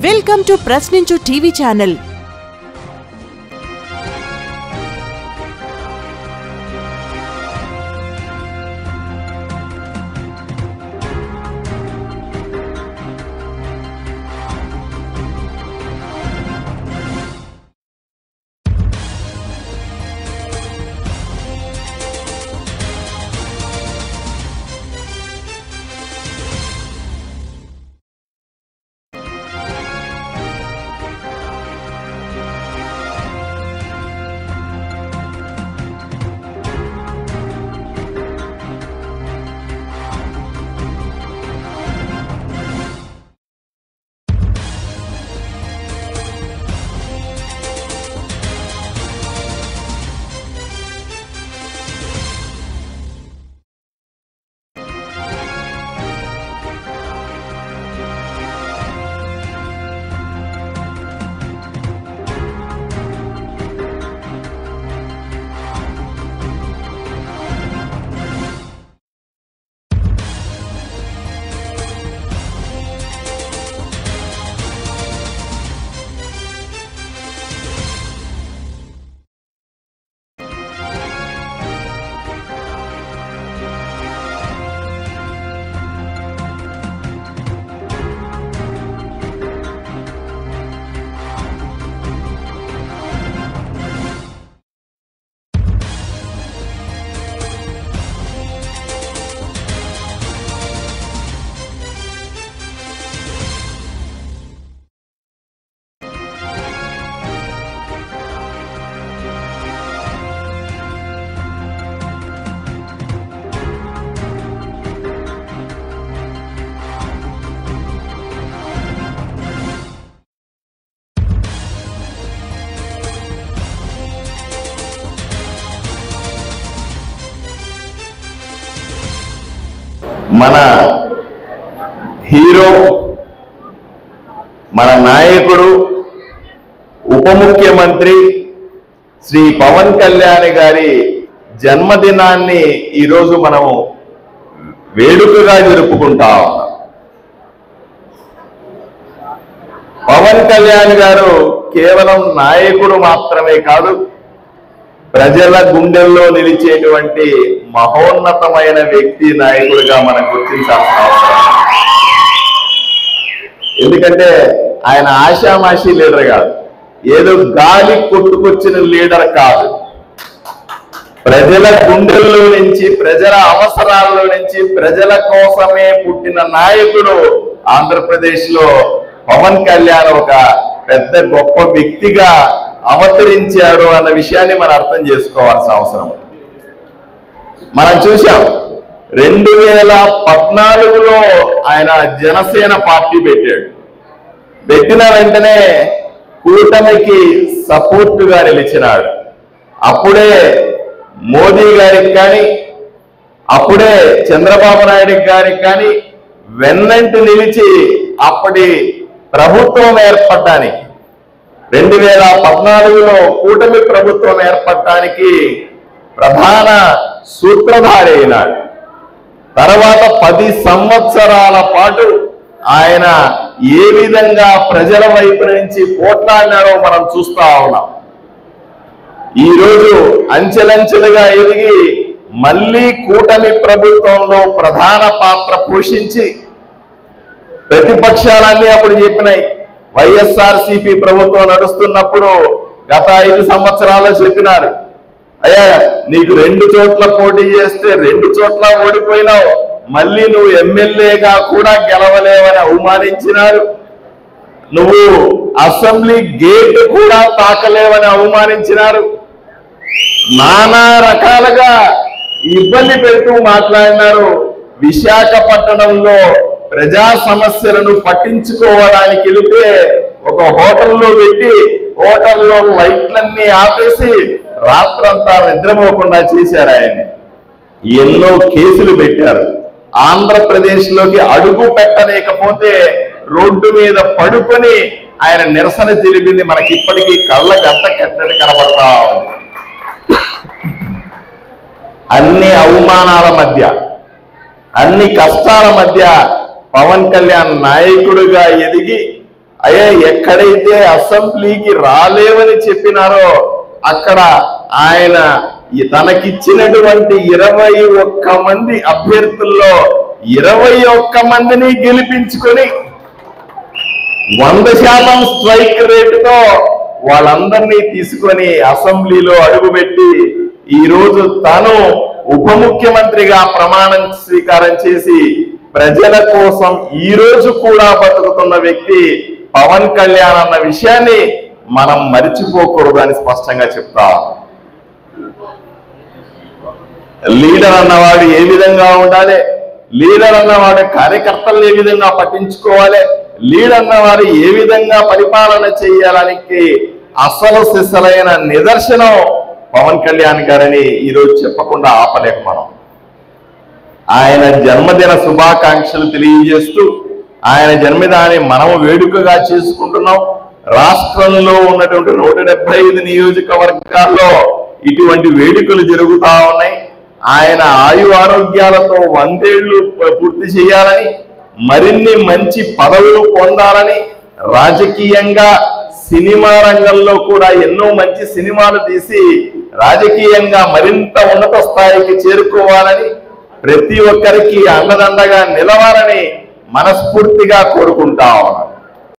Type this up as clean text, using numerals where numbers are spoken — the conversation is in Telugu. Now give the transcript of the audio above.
Welcome to Prashninchu TV channel. మన హీరో, మన నాయకుడు, ఉప ముఖ్యమంత్రి శ్రీ పవన్ కళ్యాణ్ గారి జన్మదినాన్ని ఈరోజు మనం వేడుకగా జరుపుకుంటా ఉన్నాం. పవన్ కళ్యాణ్ గారు కేవలం నాయకుడు మాత్రమే కాదు, ప్రజల గుండెల్లో నిలిచేటువంటి మహోన్నతమైన వ్యక్తి, నాయకుడిగా మనం గుర్తించాల్సిన అవసరం. ఎందుకంటే ఆయన ఆషామాషి లీడర్ కాదు, ఏదో గాలి కొట్టుకొచ్చిన లీడర్ కాదు. ప్రజల గుండెల్లో నుంచి, ప్రజల అవసరాల్లో నుంచి, ప్రజల కోసమే పుట్టిన నాయకుడు ఆంధ్రప్రదేశ్ లో పవన్ కళ్యాణ్ ఒక పెద్ద గొప్ప వ్యక్తిగా అవతరించాడు అన్న విషయాన్ని మనం అర్థం చేసుకోవాల్సిన అవసరం. మనం చూసాం 2014లో ఆయన జనసేన పార్టీ పెట్టాడు. పెట్టిన వెంటనే కూటమికి సపోర్టుగా నిలిచినాడు. అప్పుడే మోదీ గారికి కానీ, అప్పుడే చంద్రబాబు నాయుడు గారికి కానీ వెన్నంటి నిలిచి అప్పటి ప్రభుత్వం ఏర్పడడానికి, 2014లో కూటమి ప్రభుత్వం ఏర్పడటానికి ప్రధాన సూత్రధారి అయినాడు. తర్వాత 10 సంవత్సరాల పాటు ఆయన ఏ విధంగా ప్రజల వైపు నుంచి పోట్లాడినాడో మనం చూస్తా ఉన్నాం. ఈరోజు అంచెలంచెలుగా ఎదిగి మళ్ళీ కూటమి ప్రభుత్వంలో ప్రధాన పాత్ర పోషించి, ప్రతిపక్షాలన్నీ అప్పుడు చెప్పినాయి, వైఎస్ఆర్సీపీ ప్రభుత్వం నడుస్తున్నప్పుడు గత 5 సంవత్సరాలు చెప్పినారు, అయ్యా నీకు 2 చోట్ల పోటీ చేస్తే 2 చోట్ల ఓడిపోయినావు, మళ్ళీ నువ్వు ఎమ్మెల్యేగా కూడా గెలవలేవని అవమానించినారు, నువ్వు అసెంబ్లీ గేట్ కూడా తాకలేవని అవమానించినారు, నానా రకాలుగా ఇబ్బంది పెడుతూ మాట్లాడినారు. విశాఖపట్నంలో ప్రజా సమస్యలను పట్టించుకోవడానికి వెళితే ఒక హోటల్లో పెట్టి, హోటల్లో లైట్లన్నీ ఆపేసి రాత్రంతా నిద్రపోకుండా చేశారు. ఆయన ఎన్నో కేసులు పెట్టారు. ఆంధ్రప్రదేశ్ లోకి అడుగు పెట్టలేకపోతే రోడ్డు మీద పడుకొని ఆయన నిరసన తెలిపింది మనకి ఇప్పటికీ కళ్ళ గంట కట్టడి కనబడతా ఉంది. అన్ని అవమానాల మధ్య, అన్ని కష్టాల మధ్య పవన్ కళ్యాణ్ నాయకుడిగా ఎదిగి అయ్యా ఎక్కడైతే అసెంబ్లీకి రాలేవని చెప్పినారో అక్కడ ఆయన తనకిచ్చినటువంటి 21 మంది అభ్యర్థుల్లో 21 మందిని గెలిపించుకొని 100% స్ట్రైక్ రేటుతో వాళ్ళందరినీ తీసుకొని అసెంబ్లీలో అడుగుపెట్టి ఈ రోజు తాను ఉప ముఖ్యమంత్రిగా ప్రమాణ స్వీకారం చేసి ప్రజల కోసం ఈ రోజు కూడా బతుకుతున్న వ్యక్తి పవన్ కళ్యాణ్ అన్న విషయాన్ని మనం మరిచిపోకూడదు అని స్పష్టంగా చెప్తా. లీడర్ అన్నవాడు ఏ విధంగా ఉండాలి, లీడర్ అన్నవాడు కార్యకర్తలను ఏ విధంగా పట్టించుకోవాలి, లీడర్ అన్నవాడు ఏ విధంగా పరిపాలన చేయాలనికి అసలు సిసలైన నిదర్శనం పవన్ కళ్యాణ్ గారని ఈరోజు చెప్పకుండా ఆపలేక మనం. ఆయన జన్మదిన శుభాకాంక్షలు తెలియజేస్తూ ఆయన జన్మదినాన్ని మనం వేడుకగా చేసుకుంటున్నాం. రాష్ట్రంలో ఉన్నటువంటి 175 నియోజకవర్గాల్లో ఇటువంటి వేడుకలు జరుగుతా ఉన్నాయి. ఆయన ఆయు ఆరోగ్యాలతో 100 ఏళ్లు పూర్తి చేయాలని, మరిన్ని మంచి పదవులు పొందాలని, రాజకీయంగా సినిమా రంగంలో కూడా ఎన్నో మంచి సినిమాలు తీసి రాజకీయంగా మరింత ఉన్నత స్థాయికి చేరుకోవాలని, ప్రతి ఒక్కరికి అండదండగా నిలవాలని మనస్ఫూర్తిగా కోరుకుంటా ఉన్నాను.